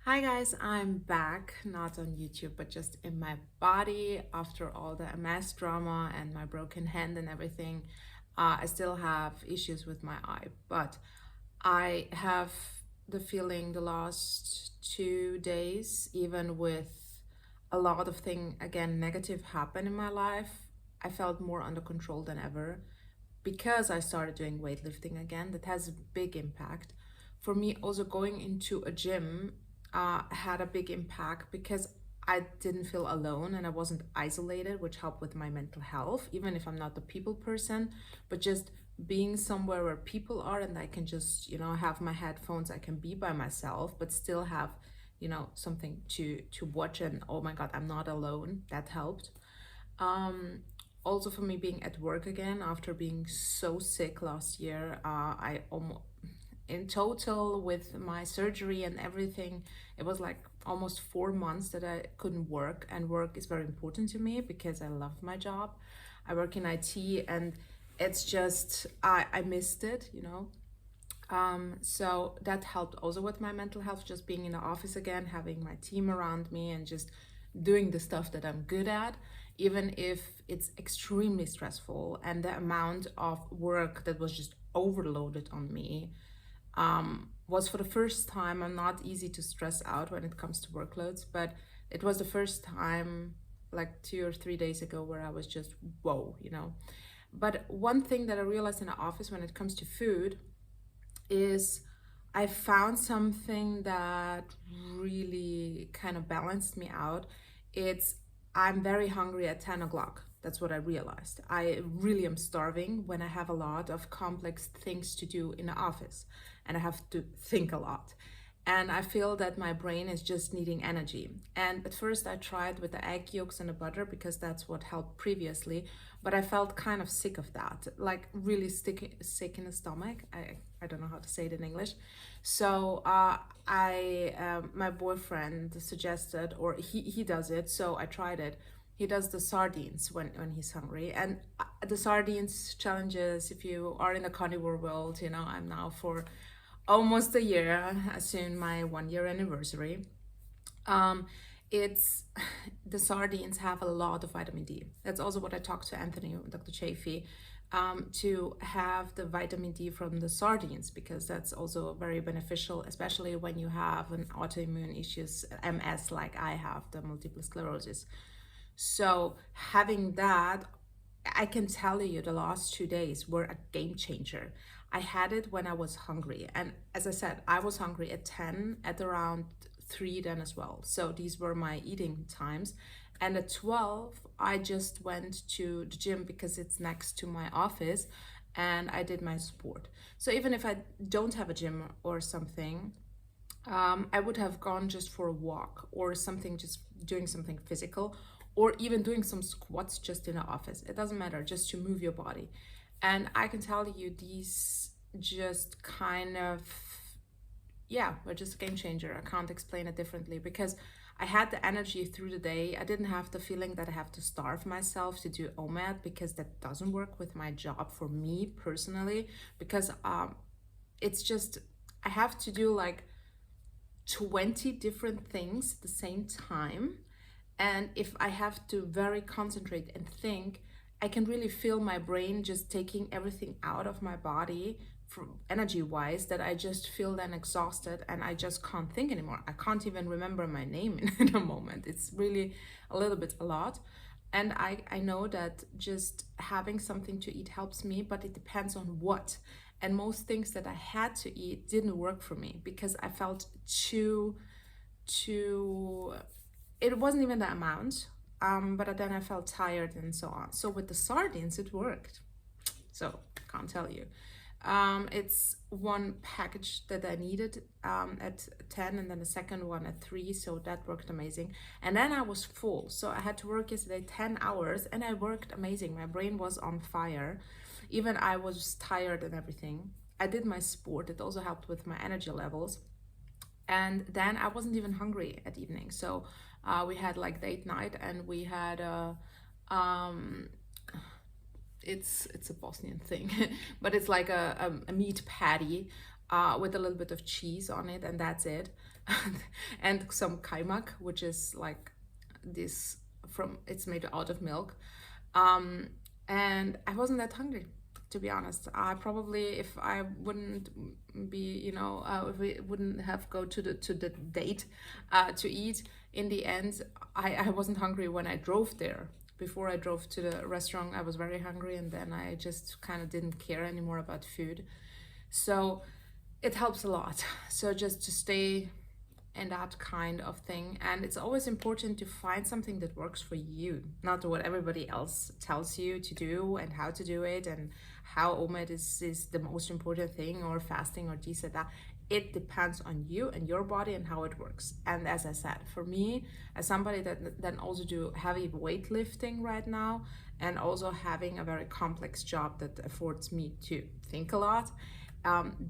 Hi guys, I'm back, not on YouTube, but just in my body after all the MS drama and my broken hand and everything. I still have issues with my eye, but I have the feeling the last 2 days, even with a lot of thing again negative happen in my life, I felt more under control than ever because I started doing weightlifting again. That has a big impact. For me, also going into a gym had a big impact because I didn't feel alone and I wasn't isolated, which helped with my mental health, even if I'm not the people person, but just being somewhere where people are and I can just, have my headphones, I can be by myself, but still have, something to watch and oh my God, I'm not alone. That helped. Um, Also for me being at work again after being so sick last year, I almost in total with my surgery and everything, it was like almost 4 months that I couldn't work, and work is very important to me because I love my job. I work in IT and it's just I missed it. So that helped also with my mental health, just being in the office again, having my team around me, and just doing the stuff that I'm good at, even if it's extremely stressful. And the amount of work that was just overloaded on me was for the first time. I'm not easy to stress out when it comes to workloads, but it was the first time like 2 or 3 days ago where I was just, whoa. But one thing that I realized in the office when it comes to food is I found something that really kind of balanced me out. It's I'm very hungry at 10 o'clock. That's what I realized. I really am starving when I have a lot of complex things to do in the office and I have to think a lot. And I feel that my brain is just needing energy. And at first, I tried with the egg yolks and the butter because that's what helped previously. But I felt kind of sick of that, like really sick in the stomach. I don't know how to say it in English. So my boyfriend suggested, or he does it. So I tried it. He does the sardines when he's hungry, and the sardines challenges. If you are in the carnivore world, I'm now for almost a year, soon my 1 year anniversary. Um, it's the sardines have a lot of vitamin D. That's also what I talked to Anthony, Dr. Chafee, to have the vitamin D from the sardines because that's also very beneficial, especially when you have an autoimmune issues, MS, like I have, the multiple sclerosis. So having that, I can tell you the last 2 days were a game changer. I had it when I was hungry. And as I said, I was hungry at 10, at around 3 then as well. So these were my eating times. And at 12, I just went to the gym because it's next to my office and I did my sport. So even if I don't have a gym or something, I would have gone just for a walk or something, just doing something physical, or even doing some squats just in the office. It doesn't matter, just to move your body. And I can tell you, these just kind of, yeah, were just a game changer. I can't explain it differently because I had the energy through the day. I didn't have the feeling that I have to starve myself to do OMAD because that doesn't work with my job for me personally. Because it's just, I have to do like 20 different things at the same time. And if I have to very concentrate and think, I can really feel my brain just taking everything out of my body from energy wise, that I just feel then exhausted and I just can't think anymore. I can't even remember my name in a moment. It's really a little bit a lot. And I know that just having something to eat helps me, but it depends on what. And most things that I had to eat didn't work for me because I felt too it wasn't even the amount, but then I felt tired and so on. So with the sardines, it worked. So can't tell you. It's one package that I needed at 10 and then the second one at 3. So that worked amazing. And then I was full. So I had to work yesterday 10 hours and I worked amazing. My brain was on fire. Even I was tired and everything. I did my sport. It also helped with my energy levels. And then I wasn't even hungry at evening. So we had like date night and we had um, it's a Bosnian thing, but it's like a meat patty with a little bit of cheese on it, and that's it. And some kaimak, which is like this from, it's made out of milk. Um, and I wasn't that hungry, to be honest. I probably, if I wouldn't be, if we wouldn't have go to the date to eat, in the end, I wasn't hungry when I drove there. Before I drove to the restaurant, I was very hungry, and then I just kind of didn't care anymore about food. So it helps a lot. So just to stay and that kind of thing. And it's always important to find something that works for you, not what everybody else tells you to do and how to do it, and how OMAD is the most important thing, or fasting, or this or that. It depends on you and your body and how it works. And as I said, for me, as somebody that then also do heavy weightlifting right now, and also having a very complex job that affords me to think a lot,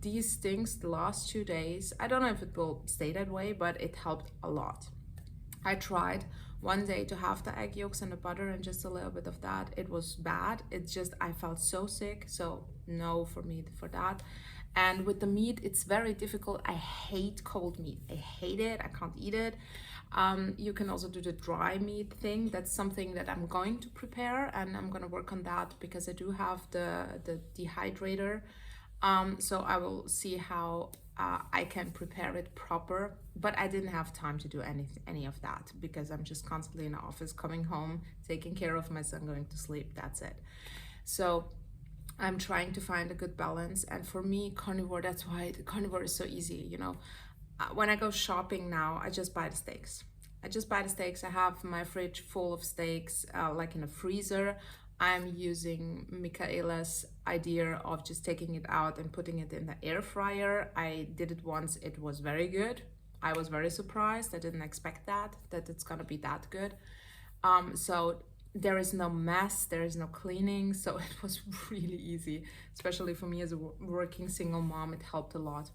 these things, the last 2 days, I don't know if it will stay that way, but it helped a lot. I tried one day to have the egg yolks and the butter and just a little bit of that. It was bad. It's just, I felt so sick. So no for me for that. And with the meat, it's very difficult. I hate cold meat. I hate it. I can't eat it. You can also do the dry meat thing. That's something that I'm going to prepare, and I'm going to work on that because I do have the dehydrator. So I will see how I can prepare it proper, but I didn't have time to do any of that because I'm just constantly in the office, coming home, taking care of my son, going to sleep. That's it. So I'm trying to find a good balance. And for me, carnivore, that's why the carnivore is so easy. When I go shopping now, I just buy the steaks. I have my fridge full of steaks, like in a freezer. I'm using Michaela's idea of just taking it out and putting it in the air fryer. I did it once, it was very good. I was very surprised. I didn't expect that it's gonna be that good. So there is no mess, there is no cleaning, so it was really easy, especially for me as a working single mom. It helped a lot.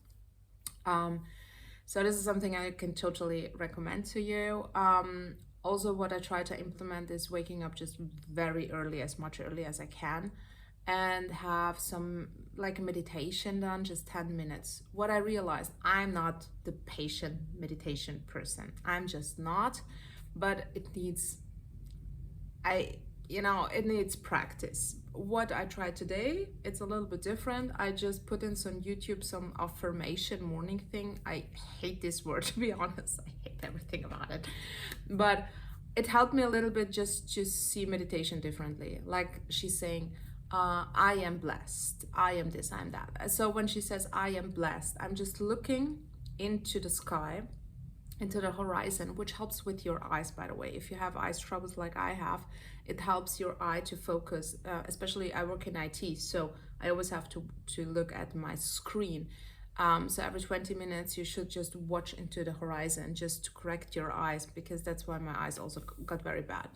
So this is something I can totally recommend to you. Also, what I try to implement is waking up just very early, as much early as I can, and have some like meditation done, just 10 minutes. What I realized, I'm not the patient meditation person. I'm just not, but it needs, it needs practice. What I tried today, it's a little bit different. I just put in some YouTube, some affirmation morning thing. I hate this word, to be honest. I hate everything about it. But it helped me a little bit just to see meditation differently. Like she's saying, I am blessed. I am this, I am that. So when she says, I am blessed, I'm just looking into the sky, into the horizon, which helps with your eyes, by the way. If you have eyes troubles like I have, it helps your eye to focus. Especially I work in IT, so I always have to look at my screen. So every 20 minutes you should just watch into the horizon just to correct your eyes, because that's why my eyes also got very bad.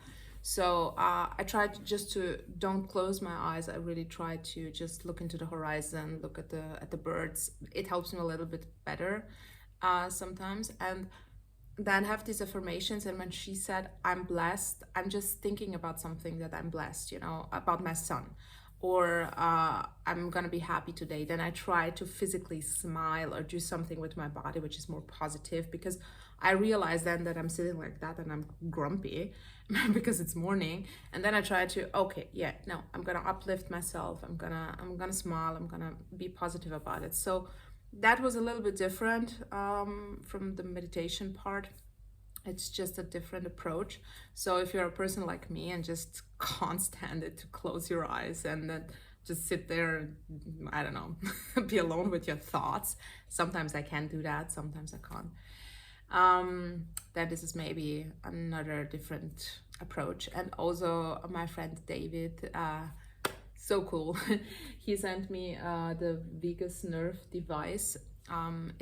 So I tried just to don't close my eyes. I really try to just look into the horizon, look at the birds. It helps me a little bit better sometimes. And then have these affirmations. And when she said, I'm blessed, I'm just thinking about something that I'm blessed, about my son, or I'm gonna be happy today. Then I try to physically smile or do something with my body which is more positive, because I realize then that I'm sitting like that and I'm grumpy because it's morning. And then I try to, okay, yeah, no, I'm gonna uplift myself, I'm gonna smile, I'm gonna be positive about it. So that was a little bit different from the meditation part. It's just a different approach. So if you're a person like me and just can't stand it to close your eyes and then just sit there and, I don't know, be alone with your thoughts, sometimes I can do that, sometimes I can't. Then this is maybe another different approach. And also my friend David, so cool. He sent me the Vagus nerve device. I'm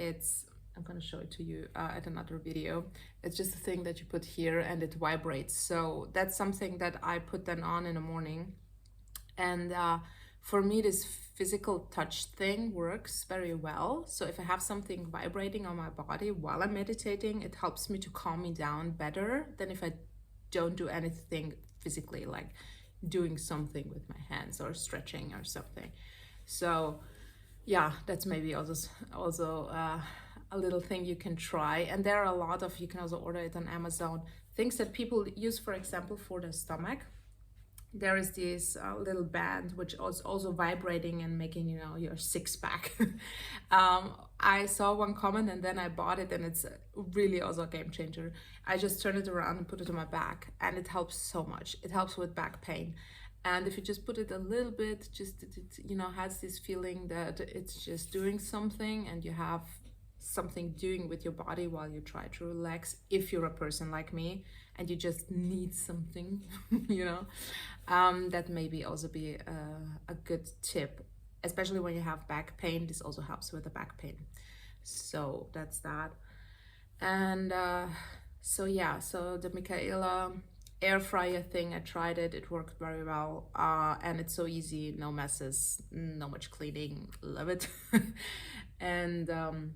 gonna show it to you at another video. It's just a thing that you put here and it vibrates. So that's something that I put then on in the morning. And for me, this physical touch thing works very well. So if I have something vibrating on my body while I'm meditating, it helps me to calm me down better than if I don't do anything physically, like doing something with my hands or stretching or something. So Yeah, that's maybe also a little thing you can try. And there are a lot of, you can also order it on Amazon, things that people use, for example, for the stomach. There is this little band which is also vibrating and making, you know, your six pack. I saw one comment and then I bought it, and it's really also a game changer. I just turn it around and put it on my back, and it helps so much. It helps with back pain. And if you just put it a little bit, just it, you know, has this feeling that it's just doing something, and you have something doing with your body while you try to relax. If you're a person like me and you just need something, you know, that maybe also be a good tip, especially when you have back pain. This also helps with the back pain. So that's that. And so yeah, so the Michaela air fryer thing, I tried it. It worked very well, and it's so easy, no messes, no much cleaning. Love it. And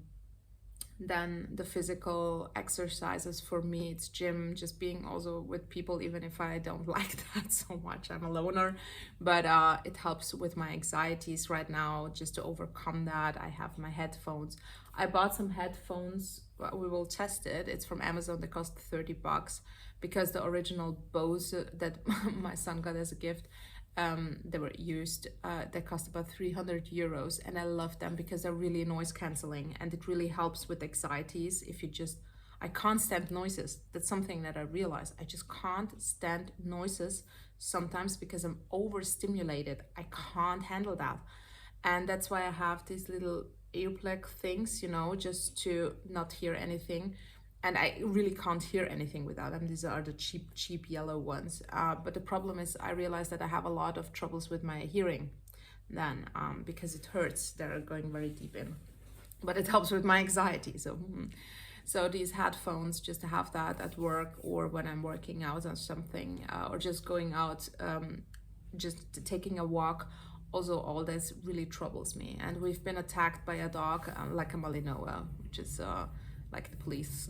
then the physical exercises, for me it's gym, just being also with people, even if I don't like that so much. I'm a loner, but it helps with my anxieties right now, just to overcome that. I have my headphones. I bought some headphones. We will test it. It's from Amazon. They cost $30, because the original Bose that my son got as a gift, they were used. They cost about 300 euros, and I love them because they're really noise canceling, and it really helps with anxieties. If you just, I can't stand noises. That's something that I realize. I just can't stand noises sometimes because I'm overstimulated. I can't handle that. And that's why I have these little earplug things, you know, just to not hear anything. And I really can't hear anything without them. These are the cheap yellow ones. But the problem is, I realize that I have a lot of troubles with my hearing then, because it hurts. They're going very deep in. But it helps with my anxiety. So these headphones, just to have that at work, or when I'm working out on something, or just going out, just taking a walk. Also, all this really troubles me. And we've been attacked by a dog, like a Malinois, which is like the police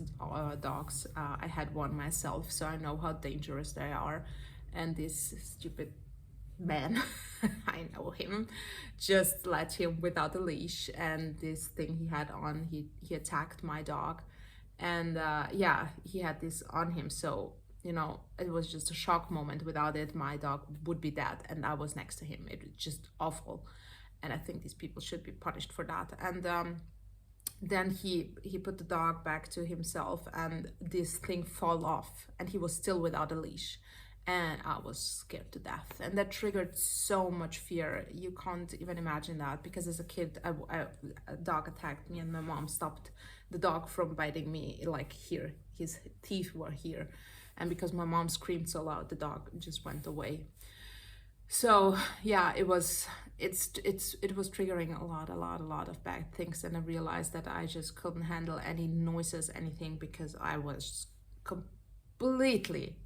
dogs. I had one myself, so I know how dangerous they are. And this stupid man, I know him, just let him without a leash. And this thing he had on, he attacked my dog. And yeah, he had this on him. So, you know, it was just a shock moment. Without it, my dog would be dead. And I was next to him. It was just awful. And I think these people should be punished for that. And then he put the dog back to himself, and this thing fall off, and he was still without a leash, and I was scared to death. And that triggered so much fear. You can't even imagine that, because as a kid, a dog attacked me, and my mom stopped the dog from biting me, like here, his teeth were here. And because my mom screamed so loud, the dog just went away. So yeah, it was triggering a lot of bad things. And I realized that I just couldn't handle any noises, anything, because I was completely,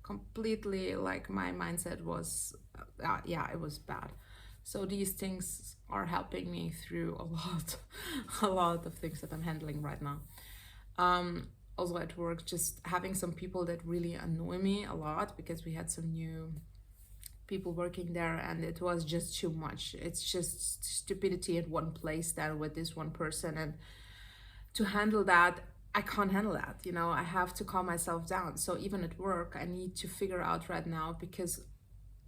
like, my mindset was yeah, it was bad. So these things are helping me through a lot a lot of things that I'm handling right now. Also at work, just having some people that really annoy me a lot, because we had some new people working there, and it was just too much. It's just stupidity at one place there with this one person, and to handle that, I can't handle that, you know. I have to calm myself down. So even at work, I need to figure out right now, because,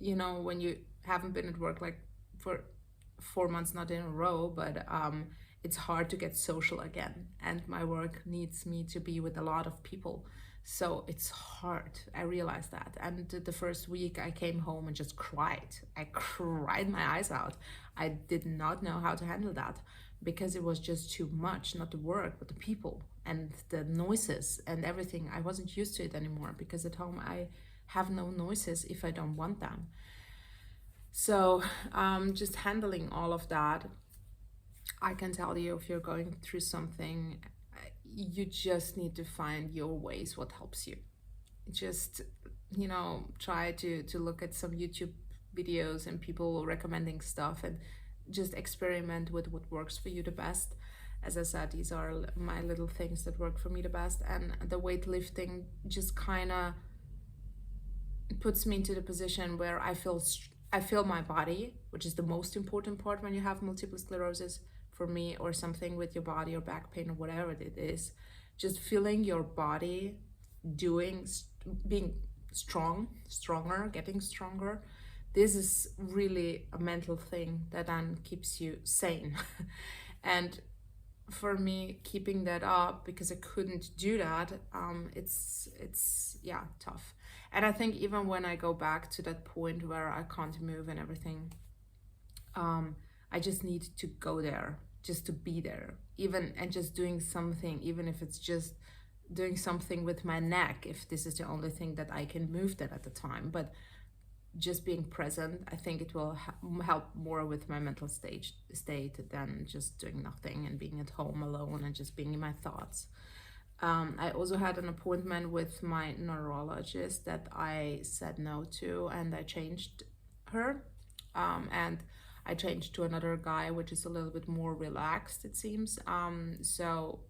you know, when you haven't been at work like for 4 months, not in a row, but it's hard to get social again, and my work needs me to be with a lot of people. So it's hard. I realized that. And the first week I came home and just cried. I cried my eyes out. I did not know how to handle that, because it was just too much, not the work, but the people and the noises and everything. I wasn't used to it anymore, because at home I have no noises if I don't want them. So just handling all of that, I can tell you, if you're going through something, you just need to find your ways, what helps you. Just, you know, try to look at some YouTube videos and people recommending stuff, and just experiment with what works for you the best. As I said, these are my little things that work for me the best. And the weightlifting just kind of puts me into the position where I feel my body, which is the most important part when you have multiple sclerosis, for me, or something with your body or back pain or whatever it is, just feeling your body being stronger, getting stronger. This is really a mental thing that then keeps you sane. And for me, keeping that up, because I couldn't do that, it's yeah, tough. And I think even when I go back to that point where I can't move and everything, I just need to go there, just to be there, even, and just doing something, even if it's just doing something with my neck, if this is the only thing that I can move that at the time. But just being present, I think it will help more with my mental state than just doing nothing and being at home alone and just being in my thoughts. I also had an appointment with my neurologist that I said no to, and I changed her. And I changed to another guy, which is a little bit more relaxed, it seems. So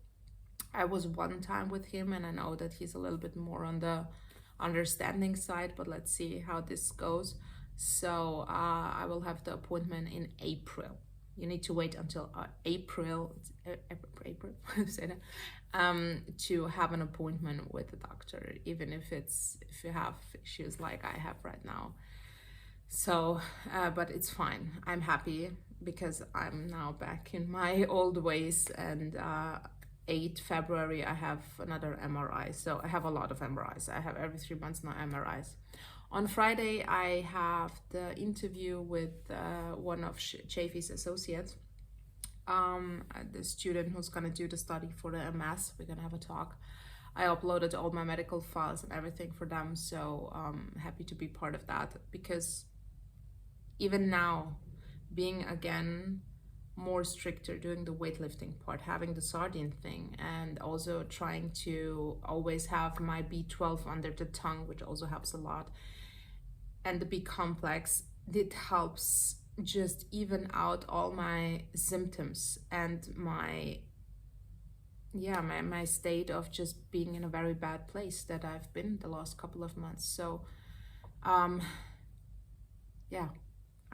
I was one time with him, and I know that he's a little bit more on the understanding side, but let's see how this goes. So I will have the appointment in April. You need to wait until April say that, to have an appointment with the doctor, even if you have issues like I have right now. So but it's fine. I'm happy because I'm now back in my old ways. And 8 February I have another MRI. So I have a lot of MRIs. I have every 3 months now MRIs. On Friday I have the interview with one of Chafee's associates, the student who's gonna do the study for the MS. We're gonna have a talk. I uploaded all my medical files and everything for them, so happy to be part of that, because even now, being again more stricter, doing the weightlifting part, having the sardine thing, and also trying to always have my B12 under the tongue, which also helps a lot, and the B complex, it helps just even out all my symptoms and my state of just being in a very bad place that I've been the last couple of months. So yeah,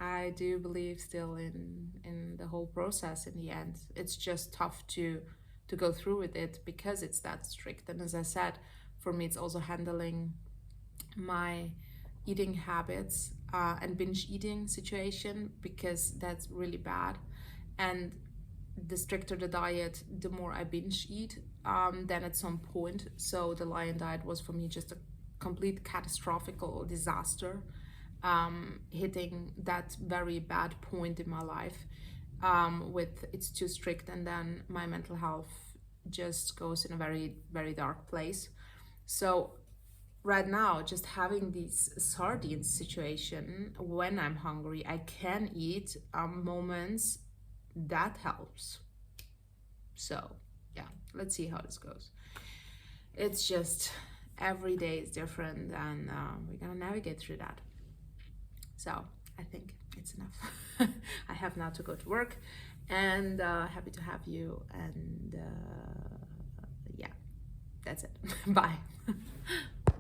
I do believe still in the whole process. In the end, it's just tough to go through with it because it's that strict. And as I said, for me, it's also handling my eating habits and binge eating situation, because that's really bad. And the stricter the diet, the more I binge eat then at some point. So the Lion diet was for me just a complete catastrophical disaster, hitting that very bad point in my life with it's too strict, and then my mental health just goes in a very, very dark place. So right now, just having this sardines situation, when I'm hungry I can eat moments, that helps. So yeah, let's see how this goes. It's just every day is different, and we're gonna navigate through that. So I think it's enough. I have now to go to work, and happy to have you, and yeah, that's it. Bye.